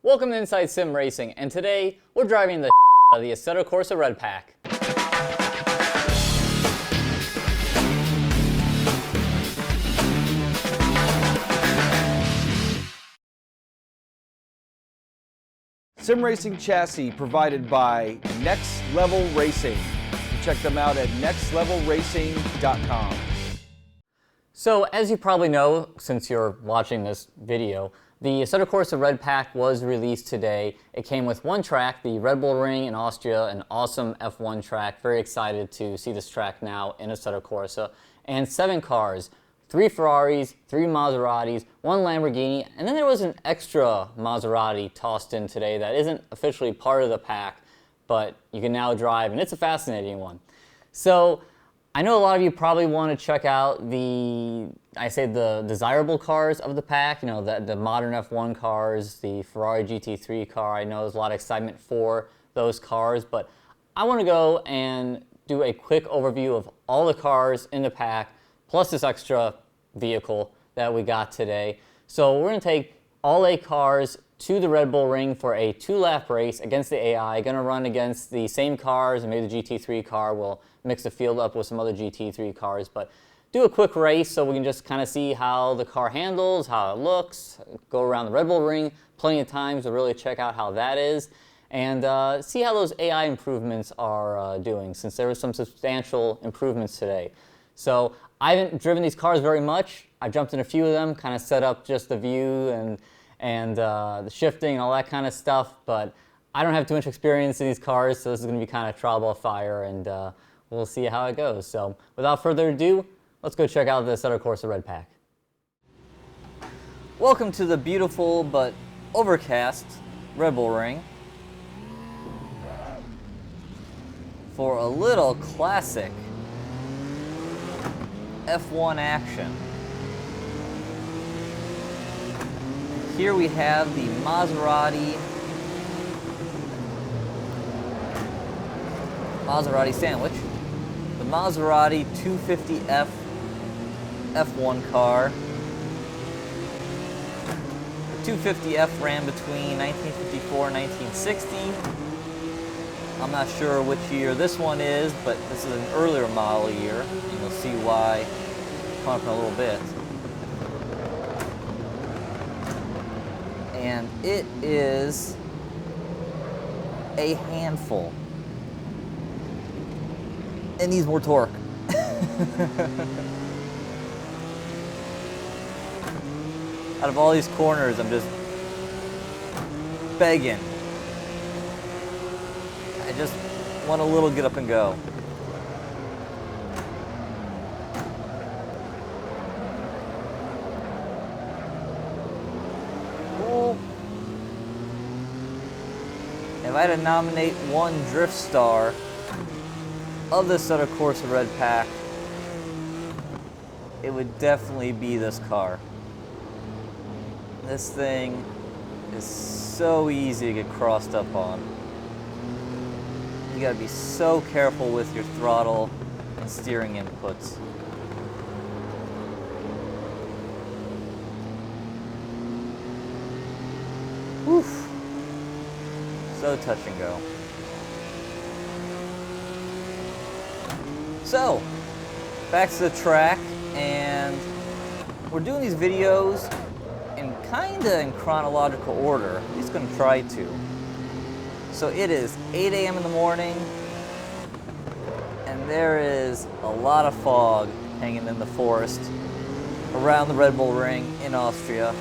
Welcome to Inside Sim Racing, and today we're driving the out of the Assetto Corsa Red Pack. Sim racing chassis provided by Next Level Racing. Check them out at nextlevelracing.com. So, as you probably know, since you're watching this video, the Assetto Corsa Red Pack was released today. It came with one track, the Red Bull Ring in Austria, an awesome F1 track. Very excited to see this track now in Assetto Corsa. And 7 cars, 3 Ferraris, 3 Maseratis, 1 Lamborghini, and then there was an extra Maserati tossed in today that isn't officially part of the pack, but you can now drive, and it's a fascinating one. So, I know a lot of you probably want to check out the desirable cars of the pack, you know, the modern F1 cars, the Ferrari GT3 car. I know there's a lot of excitement for those cars, but I want to go and do a quick overview of all the cars in the pack, plus this extra vehicle that we got today. So we're going to take all 8 cars to the Red Bull Ring for a 2-lap race against the AI. Going to run against the same cars, and maybe the GT3 car will mix the field up with some other GT3 cars, but do a quick race so we can just kind of see how the car handles, how it looks, go around the Red Bull Ring plenty of times to really check out how that is, and see how those AI improvements are doing, since there were some substantial improvements today. So I haven't driven these cars very much. I jumped in a few of them, kind of set up just the view and the shifting and all that kind of stuff, but I don't have too much experience in these cars, so this is going to be kind of trial by fire, and we'll see how it goes. So without further ado, let's go check out the Assetto Corsa Red Pack. Welcome to the beautiful but overcast Red Bull Ring for a little classic F1 action. Here we have the Maserati sandwich, the Maserati 250F F1 car. The 250F ran between 1954 and 1960. I'm not sure which year this one is, but this is an earlier model year, and you'll see why coming up in a little bit. And it is a handful. It needs more torque. Out of all these corners, I'm just begging. I just want a little get up and go. Cool. If I had to nominate one drift star of the Assetto Corsa Red Pack, it would definitely be this car. This thing is so easy to get crossed up on. You gotta be so careful with your throttle and steering inputs. Woof. So touch and go. So, back to the track, and we're doing these videos kinda in chronological order. At least gonna try to. So it is 8 a.m. in the morning, and there is a lot of fog hanging in the forest around the Red Bull Ring in Austria.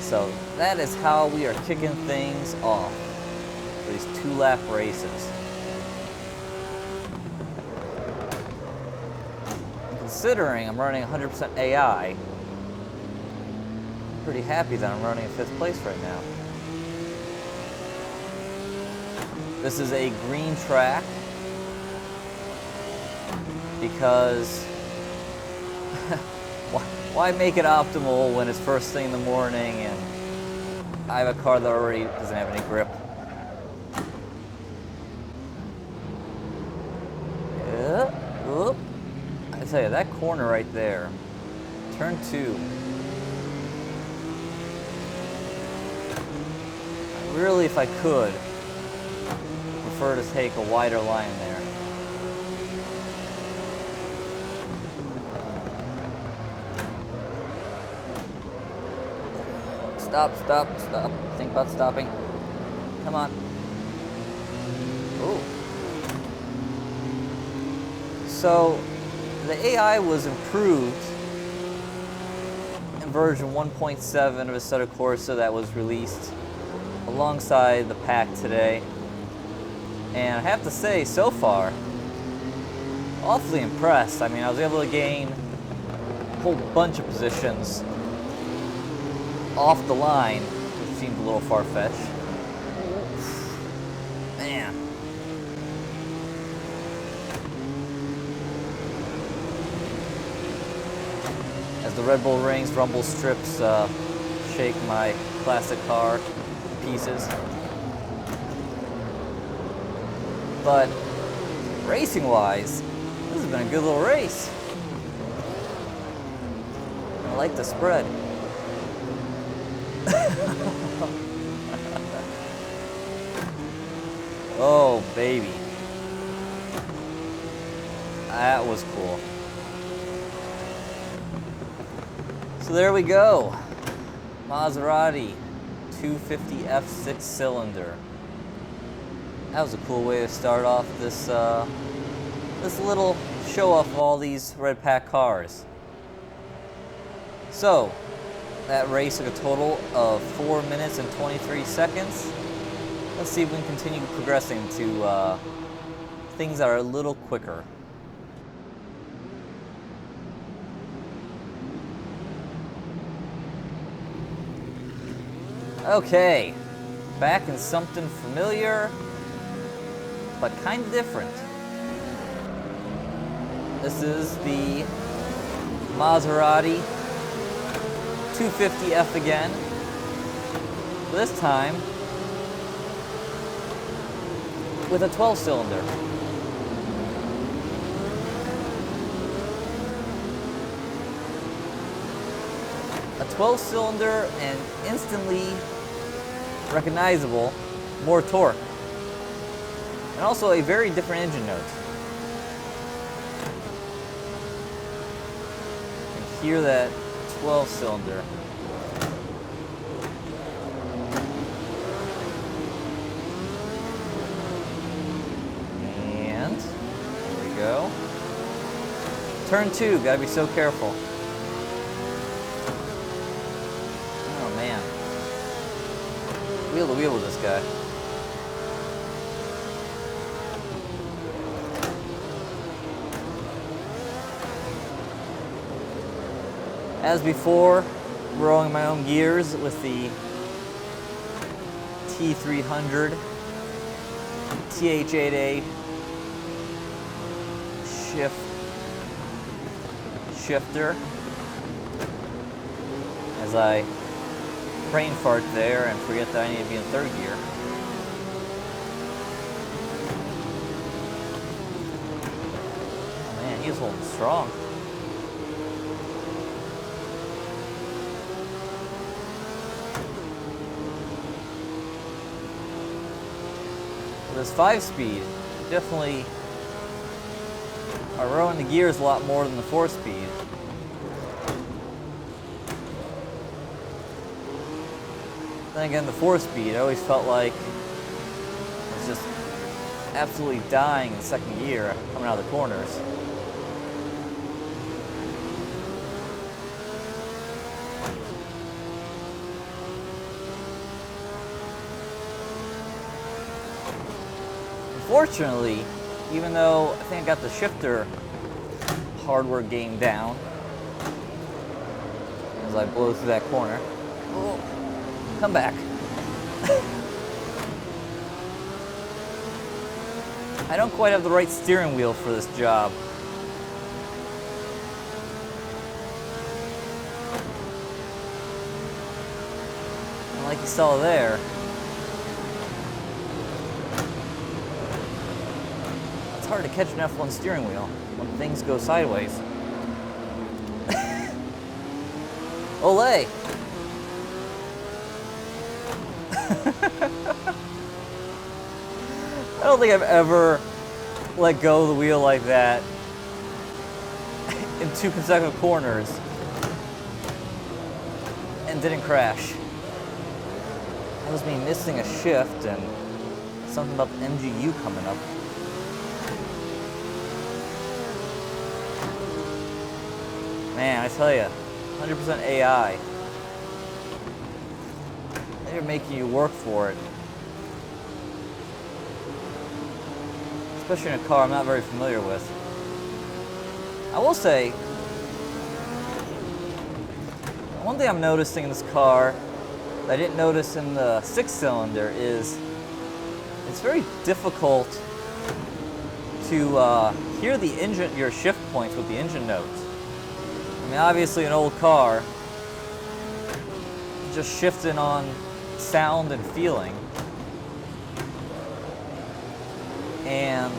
So that is how we are kicking things off for these 2-lap races. Considering I'm running 100% AI, I'm pretty happy that I'm running in 5th place right now. This is a green track because why make it optimal when it's first thing in the morning and I have a car that already doesn't have any grip. I tell you, that corner right there, turn 2, really, if I could, prefer to take a wider line there. Stop, stop, stop. Think about stopping. Come on. Ooh. So, the AI was improved in version 1.7 of Assetto Corsa that was released alongside the pack today. And I have to say, so far, awfully impressed. I mean, I was able to gain a whole bunch of positions off the line, which seemed a little far-fetched. Man. As the Red Bull Rings rumble strips shake my classic car to pieces. But racing-wise, this has been a good little race. I like the spread. Oh, baby. That was cool. So there we go. Maserati 250F 6-cylinder. That was a cool way to start off this this little show off of all these red pack cars. So, that race took a total of 4 minutes and 23 seconds. Let's see if we can continue progressing to things that are a little quicker. Okay, back in something familiar, but kind of different. This is the Maserati 250F again. This time with a 12-cylinder. A 12-cylinder and instantly recognizable, more torque. And also a very different engine note. You can hear that 12-cylinder. And there we go. Turn 2, gotta be so careful. Oh man. Wheel to wheel with this guy. As before, rolling my own gears with the T300 TH8A shifter as I brain fart there and forget that I need to be in third gear. Oh man, he's holding strong. This 5-speed definitely are rowing the gears a lot more than the 4-speed. Then again, the 4-speed, I always felt like it was just absolutely dying in second gear coming out of the corners. Unfortunately, even though I think I got the shifter hardware game down as I blow through that corner. Oh, come back. I don't quite have the right steering wheel for this job. And like you saw there, it's hard to catch an F1 steering wheel when things go sideways. Olay! I don't think I've ever let go of the wheel like that in 2 consecutive corners and didn't crash. That was me missing a shift and something about the MGU coming up. Man, I tell you, 100% AI. They're making you work for it. Especially in a car I'm not very familiar with. I will say, one thing I'm noticing in this car that I didn't notice in the 6-cylinder is it's very difficult to hear the engine, your shift points with the engine notes. I mean, obviously an old car, just shifting on sound and feeling. And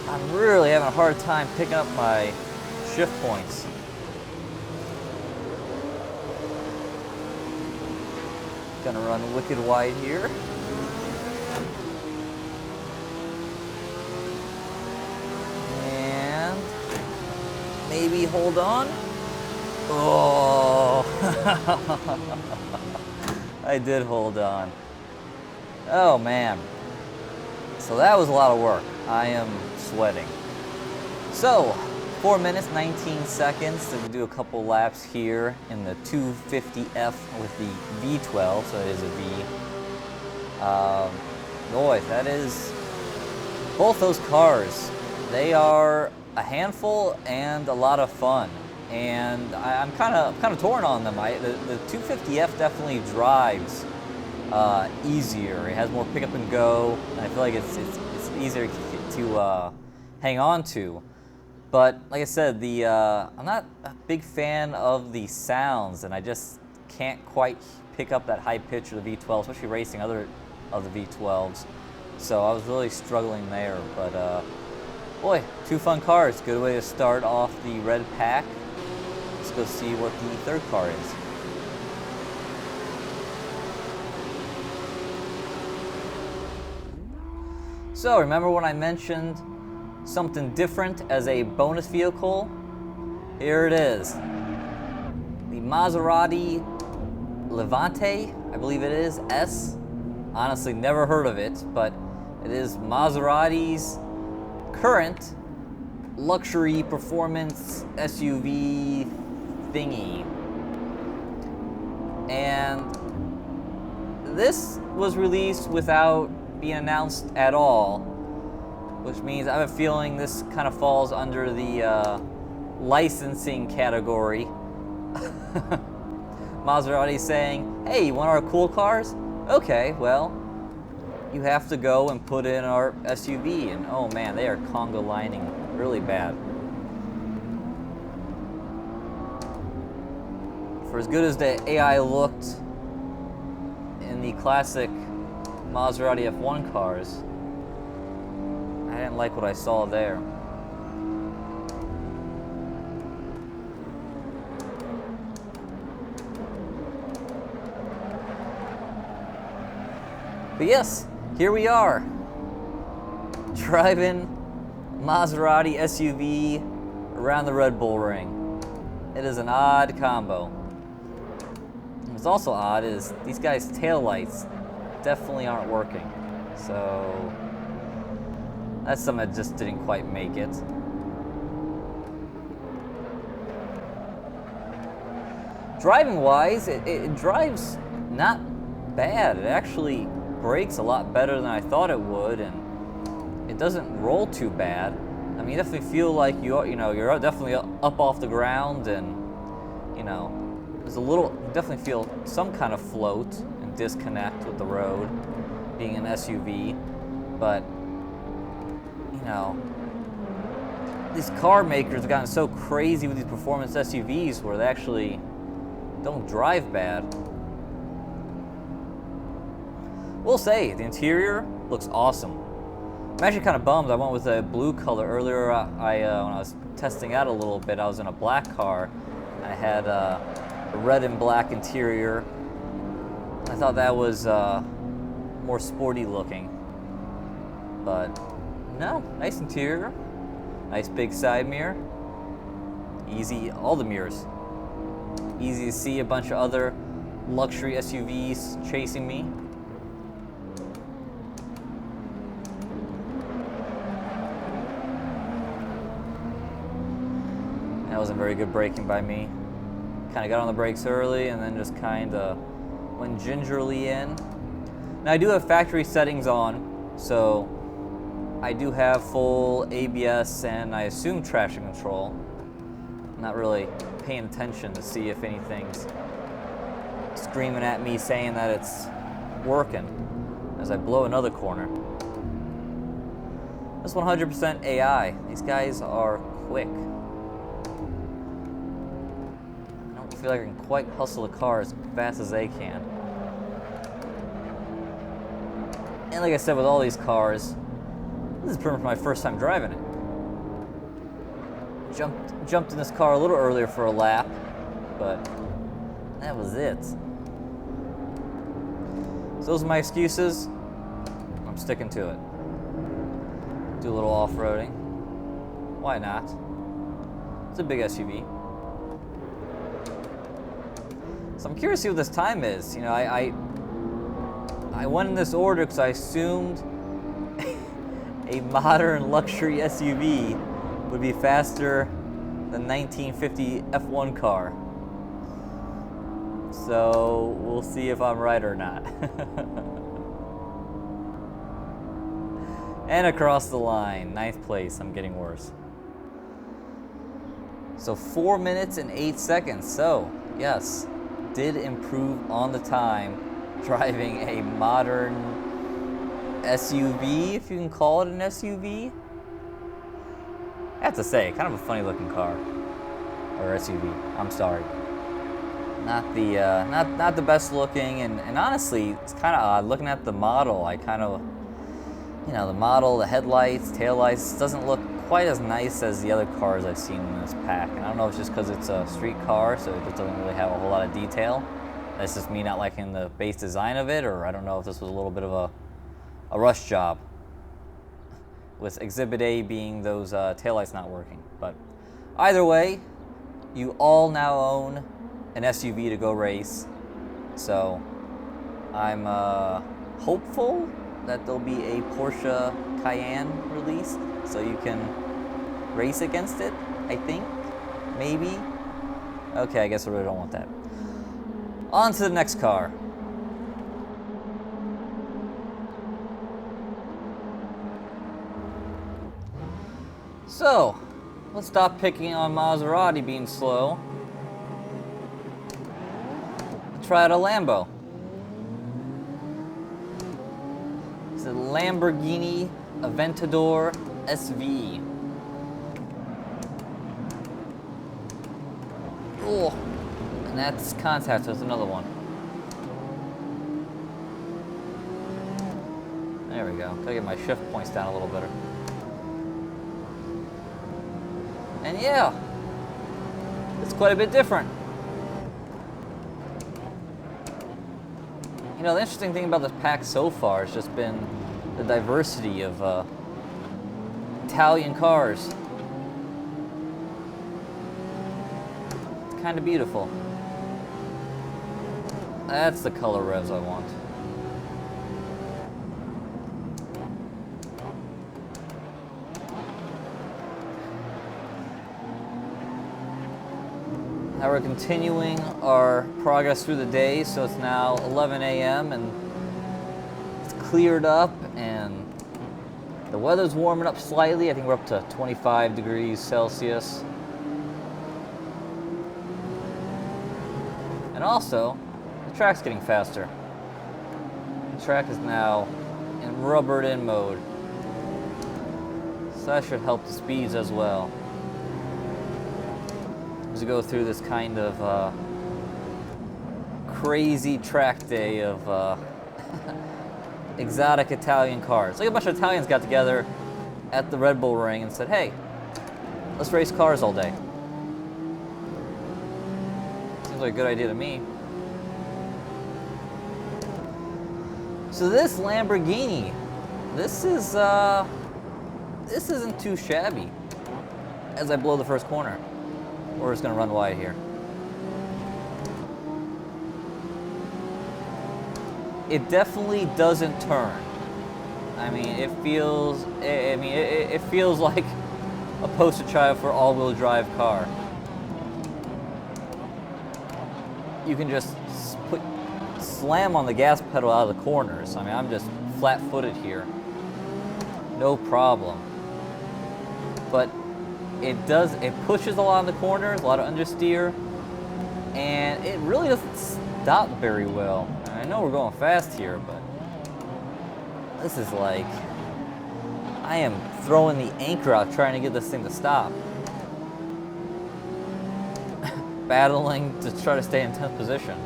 I'm really having a hard time picking up my shift points. Gonna run wicked wide here. And maybe hold on. Oh, I did hold on. Oh man. So that was a lot of work. I am sweating. So, 4 minutes, 19 seconds to do a couple laps here in the 250F with the V12, so it is a V. Boy, that is, both those cars, they are a handful and a lot of fun. And I'm kind of torn on them. The 250F definitely drives easier. It has more pick up and go, and I feel like it's easier to hang on to. But like I said, I'm not a big fan of the sounds, and I just can't quite pick up that high pitch of the V12, especially racing other of the V12s. So I was really struggling there. But boy, 2 fun cars. Good way to start off the red pack. Let's go see what the third car is. So remember when I mentioned something different as a bonus vehicle? Here it is. The Maserati Levante, I believe it is, S. Honestly, never heard of it, but it is Maserati's current luxury performance SUV thingy. And this was released without being announced at all, which means I have a feeling this kind of falls under the licensing category. Maserati saying, hey, you want our cool cars? Okay, well, you have to go and put in our SUV. And oh man, they are conga lining really bad. For as good as the AI looked in the classic Maserati F1 cars, I didn't like what I saw there. But yes, here we are, driving Maserati SUV around the Red Bull Ring. It is an odd combo. What's also odd is these guys' taillights definitely aren't working. So that's something that just didn't quite make it. Driving wise, it drives not bad. It actually brakes a lot better than I thought it would, and it doesn't roll too bad. I mean, you definitely feel like you're definitely up off the ground, and there's a little, you definitely feel some kind of float and disconnect with the road, being an SUV. But these car makers have gotten so crazy with these performance SUVs where they actually don't drive bad. We'll say the interior looks awesome. I'm actually kind of bummed I went with a blue color earlier. When I was testing out a little bit, I was in a black car. I had a red and black interior. I thought that was more sporty looking. But no, nice interior, nice big side mirror, easy, all the mirrors. Easy to see a bunch of other luxury SUVs chasing me. That wasn't very good braking by me. Kind of got on the brakes early and then just kind of went gingerly in. Now I do have factory settings on, so I do have full ABS and I assume traction control. I'm not really paying attention to see if anything's screaming at me saying that it's working as I blow another corner. This 100% AI. These guys are quick. I don't feel like I can quite hustle the car as fast as they can. And like I said, with all these cars, this is pretty much my first time driving it. Jumped in this car a little earlier for a lap, but that was it. So those are my excuses. I'm sticking to it. Do a little off-roading. Why not? It's a big SUV. So I'm curious to see what this time is. You know, I went in this order because I assumed a modern luxury SUV would be faster than 1950 F1 car. So we'll see if I'm right or not. And across the line, 9th place. I'm getting worse. So 4 minutes and 8 seconds. So yes, did improve on the time driving a modern SUV, if you can call it an SUV. I have to say, kind of a funny looking car, or SUV. I'm sorry. Not the best looking, and honestly, it's kind of odd looking at the model. I kind of, you know, the model, the headlights, taillights doesn't look quite as nice as the other cars I've seen in this pack. And I don't know if it's just because it's a street car, so it just doesn't really have a whole lot of detail. That's just me not liking the base design of it, or I don't know if this was a little bit of a rush job, with Exhibit A being those taillights not working. But either way, you all now own an SUV to go race. So I'm hopeful that there'll be a Porsche Cayenne released so you can race against it, I think, maybe. Okay, I guess I really don't want that. On to the next car. So, let's stop picking on Maserati being slow. Try out a Lambo. It's a Lamborghini Aventador SV. Oh, and that's contact with another one. There we go. Gotta get my shift points down a little better. And yeah, it's quite a bit different. You know, the interesting thing about this pack so far has just been the diversity of Italian cars. It's kind of beautiful. That's the color revs I want. Now we're continuing our progress through the day, so it's now 11 a.m. and it's cleared up and the weather's warming up slightly. I think we're up to 25 degrees Celsius. And also, the track's getting faster. The track is now in rubbered in mode. So that should help the speeds as well. As we go through this kind of crazy track day of exotic Italian cars. Like a bunch of Italians got together at the Red Bull Ring and said, hey, let's race cars all day. Seems like a good idea to me. So this Lamborghini this isn't too shabby. As I blow the first corner, we're just gonna run wide here. It definitely doesn't turn. I mean, it feels. It feels like a poster child for all-wheel drive car. You can just slam on the gas pedal out of the corners. I mean, I'm just flat-footed here, no problem. But it pushes a lot in the corners, a lot of understeer, and it really doesn't stop very well. I know we're going fast here, but this is like, I am throwing the anchor out trying to get this thing to stop. Battling to try to stay in 10th position.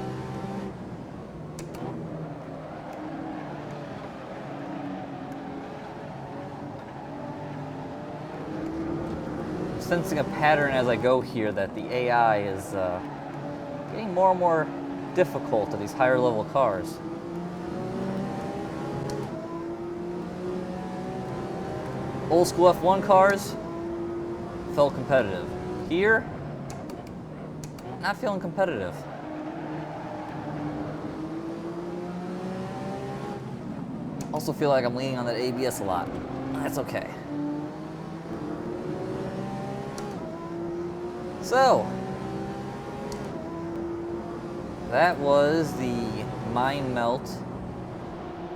I'm sensing a pattern as I go here that the AI is getting more and more difficult to these higher level cars. Old school F1 cars felt competitive. Here, not feeling competitive. Also feel like I'm leaning on that ABS a lot. That's okay. So, that was the Mind Melt.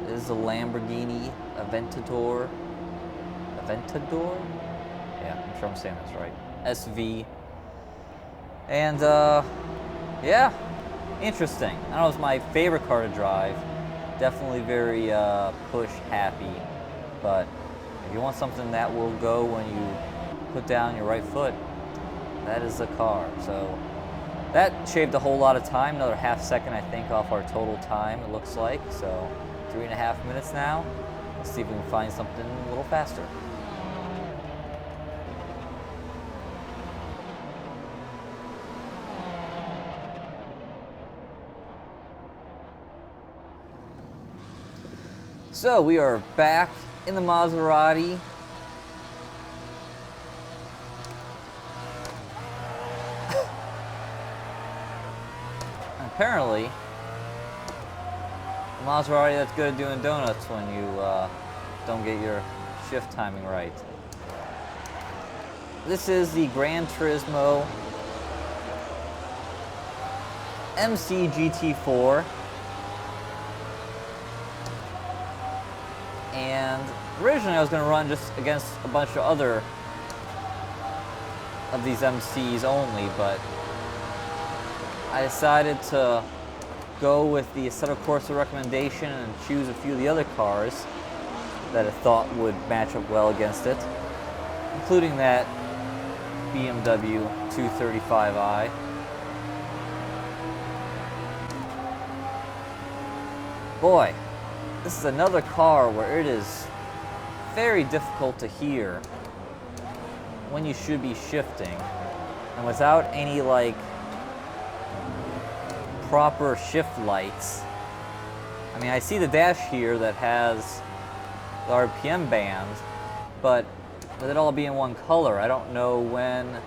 This is the Lamborghini Aventador. Aventador? Yeah, I'm sure I'm saying this right. SV. And, yeah, interesting. I don't know if it's my favorite car to drive. Definitely very push happy. But if you want something that will go when you put down your right foot, that is the car. So that shaved a whole lot of time, another half second I think off our total time it looks like. So 3.5 minutes now. Let's see if we can find something a little faster. So we are back in the Maserati. Apparently, the Maserati that's good at doing donuts when you don't get your shift timing right. This is the GranTurismo MC GT4. And originally I was going to run just against a bunch of other of these MCs only, but I decided to go with the Assetto Corsa recommendation and choose a few of the other cars that I thought would match up well against it, including that BMW 235i. Boy, this is another car where it is very difficult to hear when you should be shifting, and without any like proper shift lights. I mean, I see the dash here that has the RPM band, but with it all being one color, I don't know when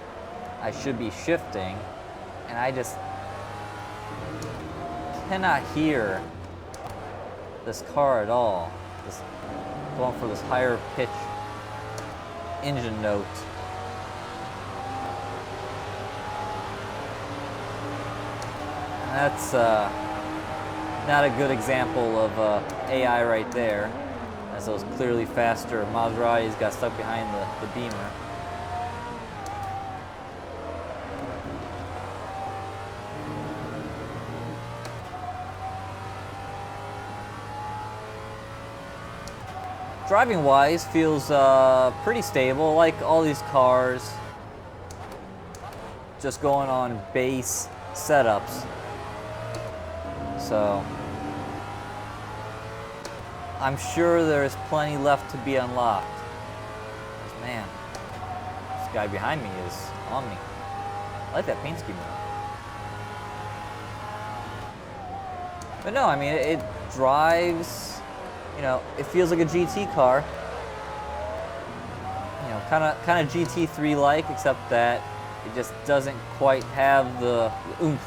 I should be shifting, and I just cannot hear this car at all. Just going for this higher pitch engine note. And that's not a good example of AI right there, as those clearly faster Maseratis got stuck behind the Beamer. Driving wise, feels pretty stable, like all these cars, just going on base setups. So I'm sure there's plenty left to be unlocked. Man, this guy behind me is on me. I like that paint scheme though. But no, I mean, it drives you know, it feels like a GT car. You know, kind of GT3-like, except that it just doesn't quite have the oomph,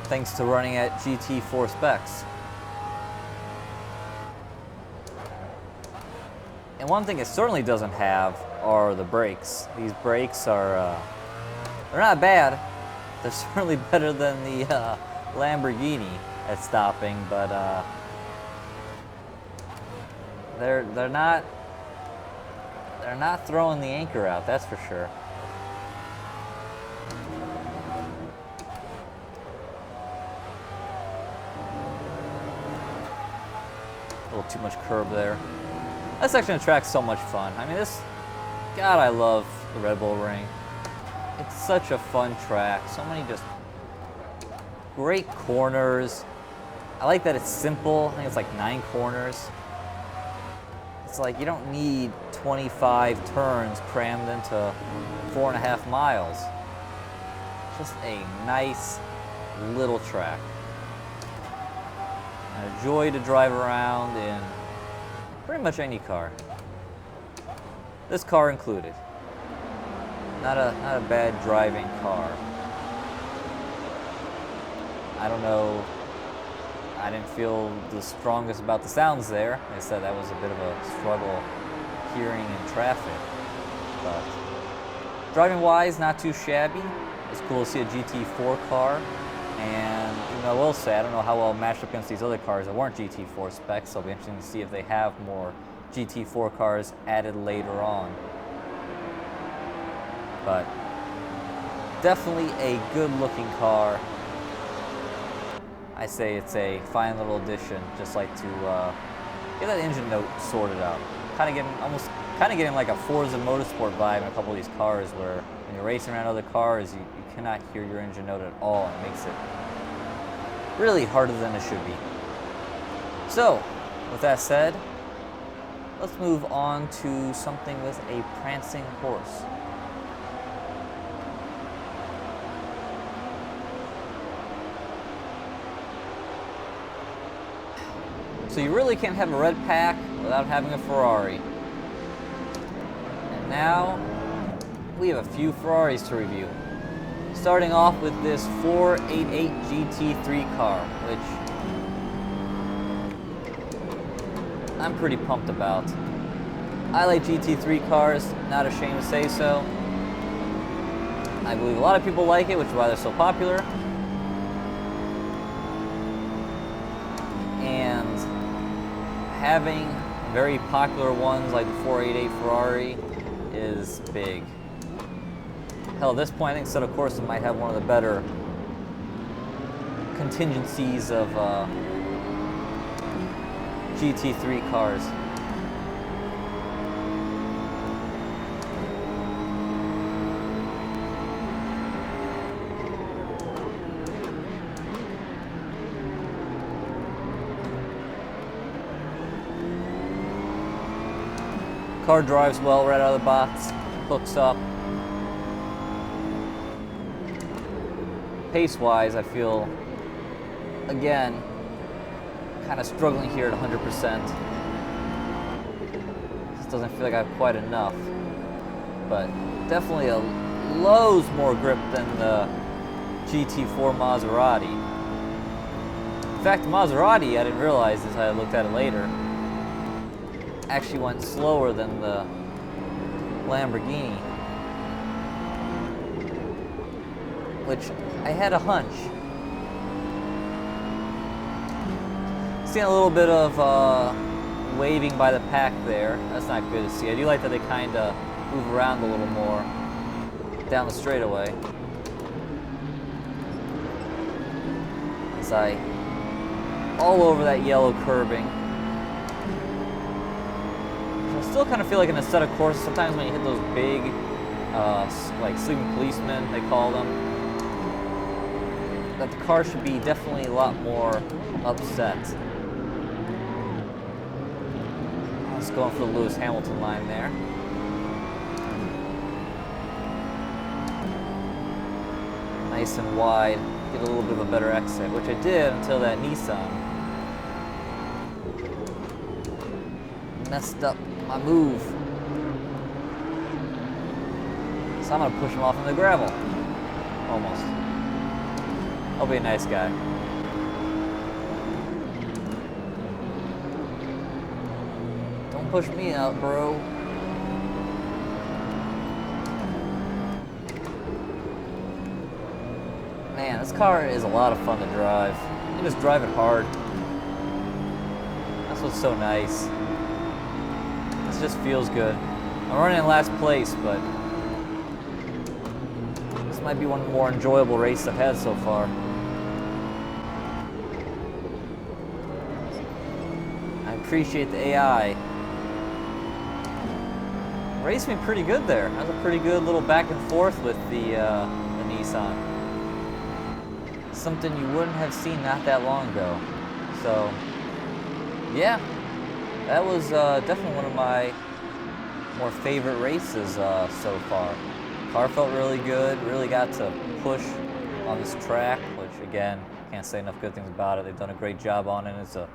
thanks to running at GT4 specs. And one thing it certainly doesn't have are the brakes. These brakes are, they're not bad. They're certainly better than the Lamborghini at stopping, but they're not throwing the anchor out, that's for sure. A little too much curb there. That section of track's so much fun. I mean, God, I love the Red Bull Ring. It's such a fun track. So many just great corners. I like that it's simple. I think it's like 9 corners. It's like you don't need 25 turns crammed into 4.5 miles. Just a nice little track. And a joy to drive around in pretty much any car. This car included. Not a bad driving car. I don't know. I didn't feel the strongest about the sounds there. They said that was a bit of a struggle hearing in traffic. But driving wise, not too shabby. It's cool to see a GT4 car. And even though I will say, I don't know how well it matched up against these other cars that weren't GT4 specs, so it'll be interesting to see if they have more GT4 cars added later on. But definitely a good looking car. I say it's a fine little addition. Just like to get that engine note sorted out. Kind of getting like a Forza Motorsport vibe in a couple of these cars, where when you're racing around other cars, you cannot hear your engine note at all. It makes it really harder than it should be. So, with that said, let's move on to something with a prancing horse. So you really can't have a red pack without having a Ferrari. And now, we have a few Ferraris to review. Starting off with this 488 GT3 car, which I'm pretty pumped about. I like GT3 cars, not ashamed to say so. I believe a lot of people like it, which is why they're so popular. And having very popular ones like the 488 Ferrari is big. Hell, at this point, I think Assetto Corsa might have one of the better contingencies of GT3 cars. Car drives well right out of the box, hooks up. Pace-wise, I feel, again, kind of struggling here at 100%. Just doesn't feel like I have quite enough. But definitely loads more grip than the GT4 Maserati. In fact, the Maserati, I didn't realize this, I looked at it later, actually went slower than the Lamborghini. Which I had a hunch. Seeing a little bit of waving by the pack there. That's not good to see. I do like that they kind of move around a little more down the straightaway. As I all over that yellow curbing. I still kind of feel like in Assetto Corsa, sometimes when you hit those big, like sleeping policemen, they call them, that the car should be definitely a lot more upset. Let's go for the Lewis Hamilton line there. Nice and wide, get a little bit of a better exit, which I did until that Nissan messed up my move. So I'm gonna push him off in the gravel. Almost. I'll be a nice guy. Don't push me out, bro. Man, this car is a lot of fun to drive. You just drive it hard. That's what's so nice. This just feels good. I'm running in last place, but this might be one of the more enjoyable races I've had so far. I appreciate the AI. Raced me pretty good there. That was a pretty good little back and forth with the Nissan. Something you wouldn't have seen not that long ago. So, yeah, that was definitely one of my more favorite races so far. Car felt really good, really got to push on this track, which again, can't say enough good things about it. They've done a great job on it. It's a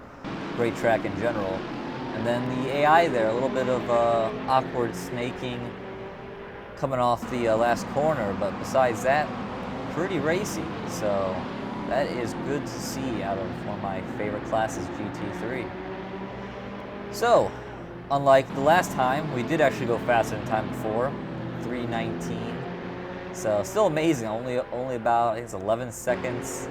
great track in general. And then the AI there, a little bit of awkward snaking coming off the last corner, but besides that, pretty racy. So that is good to see out of one of my favorite classes, GT3. So, unlike the last time, we did actually go faster than time before, 3:19. So still amazing, only about, I think it's 11 seconds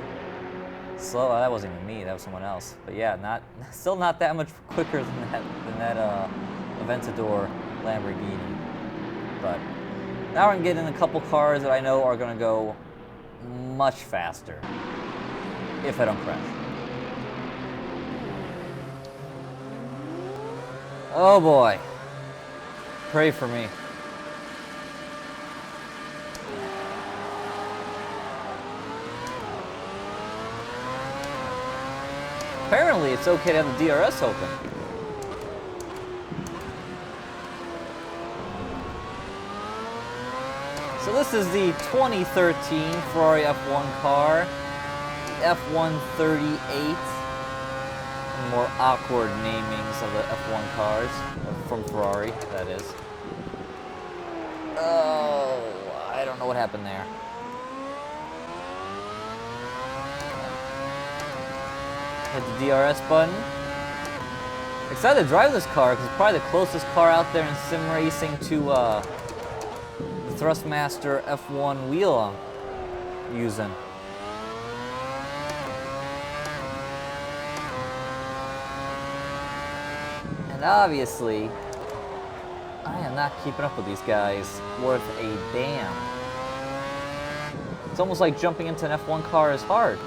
slow. That wasn't even me, that was someone else. But yeah, still not that much quicker than that Aventador Lamborghini. But now we're gonna get in a couple cars that I know are gonna go much faster if I don't crash. Oh boy. Pray for me. Apparently it's okay to have the DRS open. So this is the 2013 Ferrari F1 car, F138. More awkward namings of the F1 cars, from Ferrari, that is. Oh, I don't know what happened there. Hit the DRS button. Excited to drive this car because it's probably the closest car out there in sim racing to the Thrustmaster F1 wheel I'm using. And obviously, I am not keeping up with these guys worth a damn. It's almost like jumping into an F1 car is hard.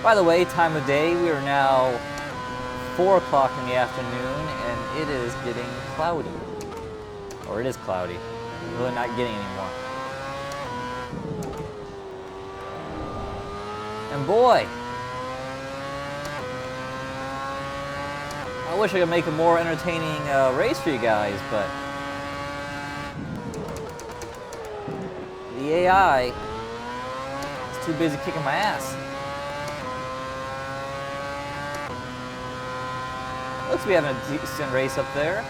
By the way, time of day, we are now 4 o'clock in the afternoon, and it is getting cloudy. Or it is cloudy. I'm really not getting anymore. And boy, I wish I could make a more entertaining race for you guys, but the AI is too busy kicking my ass. Looks to be having a decent race up there.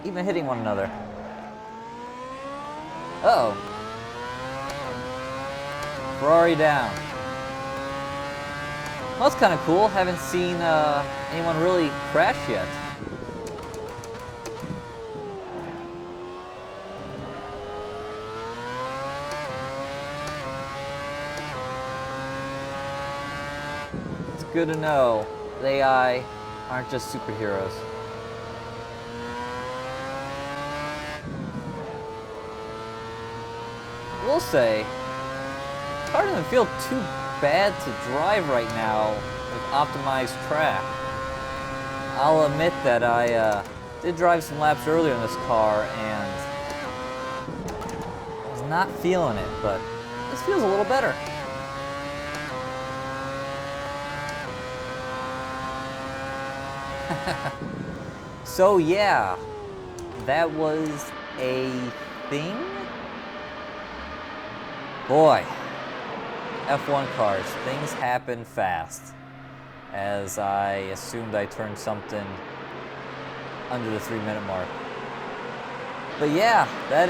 Even hitting one another. Uh-oh. Ferrari down. Well, that's kind of cool. Haven't seen anyone really crash yet. Good to know the AI aren't just superheroes. We'll say, the car doesn't feel too bad to drive right now with optimized track. I'll admit that I did drive some laps earlier in this car and I was not feeling it, but this feels a little better. So yeah, that was a thing. Boy, F1 cars, things happen fast. As I assumed I turned something under the 3-minute mark. But yeah, that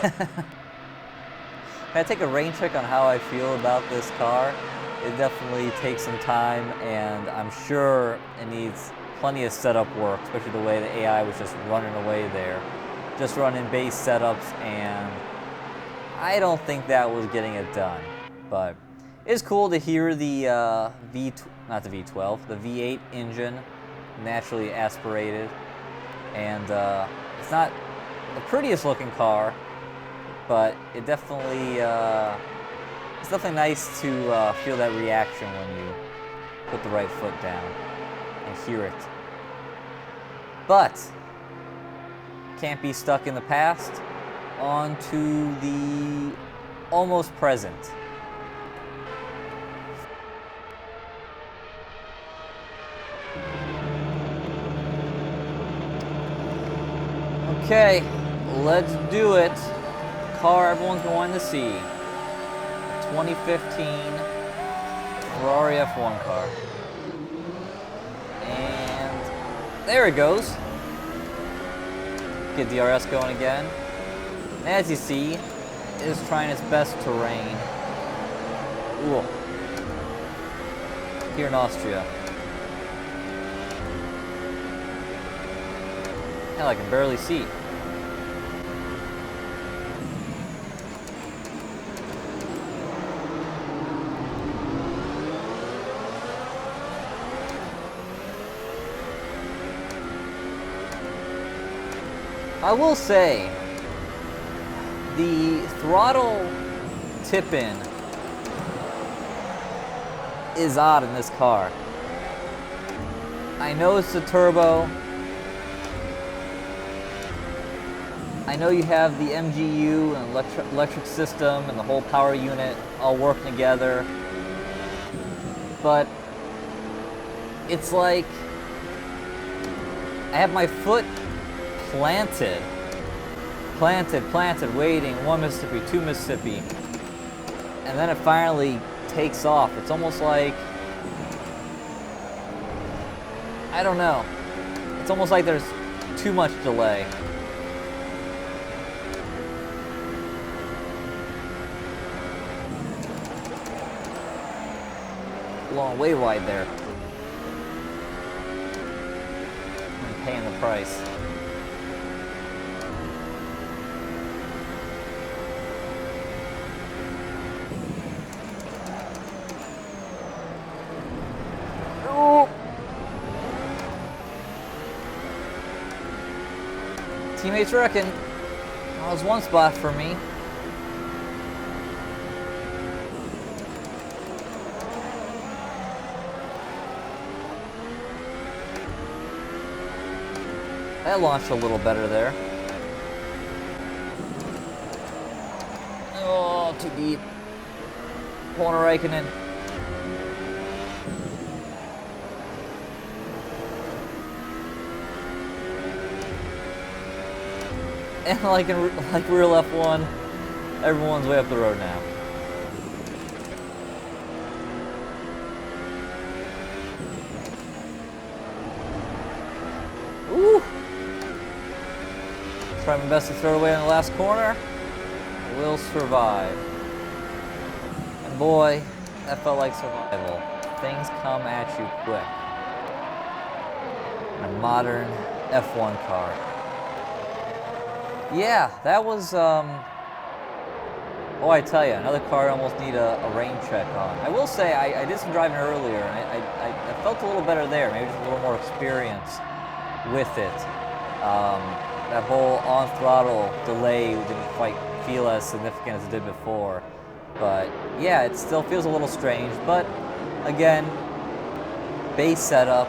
can I take a rain check on how I feel about this car? It definitely takes some time, and I'm sure it needs plenty of setup work, especially the way the AI was just running away there. Just running base setups, and I don't think that was getting it done. But it's cool to hear the not the V12, the V8 engine, naturally aspirated. And it's not the prettiest looking car, but it definitely, it's definitely nice to feel that reaction when you put the right foot down and hear it. But can't be stuck in the past. On to the almost present. Okay, let's do it. Car everyone's going to see. 2015 Ferrari F1 car. And there it goes. Get DRS going again. And as you see, it is trying its best to rain. Ooh. Here in Austria. Hell, I can barely see. I will say, the throttle tip-in is odd in this car. I know it's a turbo. I know you have the MGU and electric system and the whole power unit all working together, but it's like I have my foot planted, waiting, 1 Mississippi, 2 Mississippi, and then it finally takes off. It's almost like, I don't know, it's almost like there's too much delay. Long way wide there. I'm paying the price. Oh. Teammates reckon that was one spot for me. That launched a little better there. Oh, too deep. Corner Raikkonen. And like real F1, everyone's way up the road now. Ooh. Try my best to throw it away in the last corner. Will survive. And boy, that felt like survival. Things come at you quick. In a modern F1 car. Yeah, that was, oh, I tell you, another car I almost need a rain check on. I will say, I did some driving earlier, and I felt a little better there, maybe just a little more experience with it. That whole on-throttle delay didn't quite feel as significant as it did before. But yeah, it still feels a little strange, but again, base setup,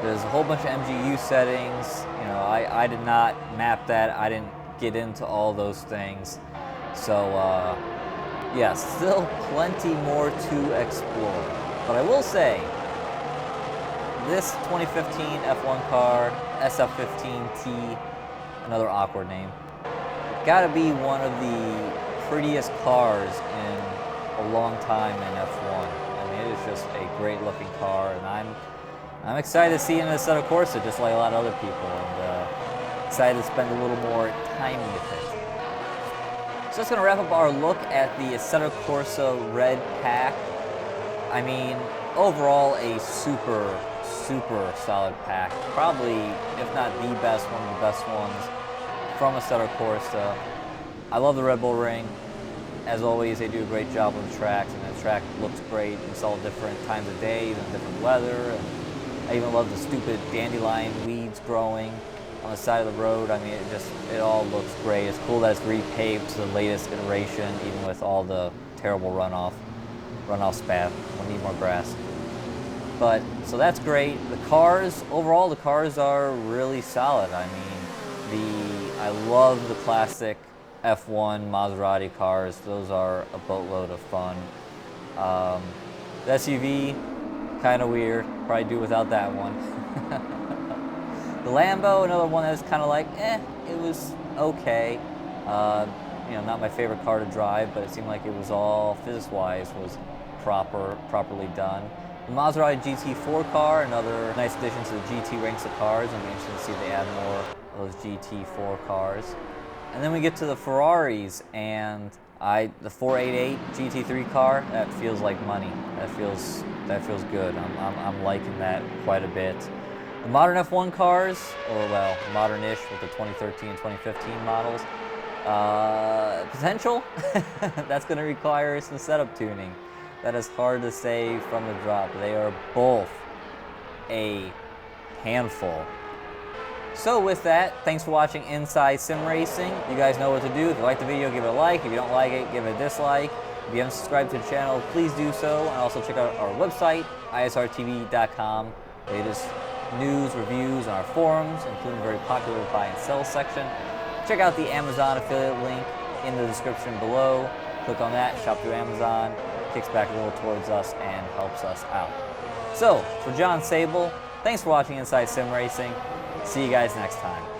there's a whole bunch of MGU settings. You know, I did not map that, I didn't get into all those things. So yeah, still plenty more to explore. But I will say, this 2015 F1 car, SF-15T, another awkward name, gotta be one of the prettiest cars in a long time in F1. I mean, it is just a great looking car, and I'm excited to see it in the Assetto Corsa, just like a lot of other people, and excited to spend a little more time with it. So that's going to wrap up our look at the Assetto Corsa Red Pack. I mean, overall a super solid pack. Probably, if not the best, one of the best ones from Assetto Corsa. I love the Red Bull Ring. As always, they do a great job with the tracks, and the track looks great. It's all different times of day and different weather. And I even love the stupid dandelion weeds growing on the side of the road. I mean, it all looks great. It's cool that it's repaved to the latest iteration, even with all the terrible runoff spat. We'll need more grass. But, so that's great. The cars, overall, the cars are really solid. I mean, I love the classic F1 Maserati cars. Those are a boatload of fun. The SUV, kind of weird. Probably do without that one. The Lambo, another one that's kind of like, it was okay. You know, not my favorite car to drive, but it seemed like it was all, physics-wise, was properly done. The Maserati GT4 car, another nice addition to the GT ranks of cars. I'll be interested to see if they add more of those GT4 cars. And then we get to the Ferraris, and the 488 GT3 car, that feels like money. That feels good. I'm liking that quite a bit. The modern F1 cars, or well, modern-ish with the 2013 and 2015 models, potential. That's going to require some setup tuning. That is hard to say from the drop. They are both a handful. So with that, thanks for watching Inside Sim Racing. You guys know what to do. If you like the video, give it a like. If you don't like it, give it a dislike. If you haven't subscribed to the channel, please do so. And also check out our website, isrtv.com. Latest news, reviews on our forums, including a very popular buy and sell section. Check out the Amazon affiliate link in the description below. Click on that, shop through Amazon. Kicks back a little towards us and helps us out. So, for John Sable, thanks for watching Inside Sim Racing. See you guys next time.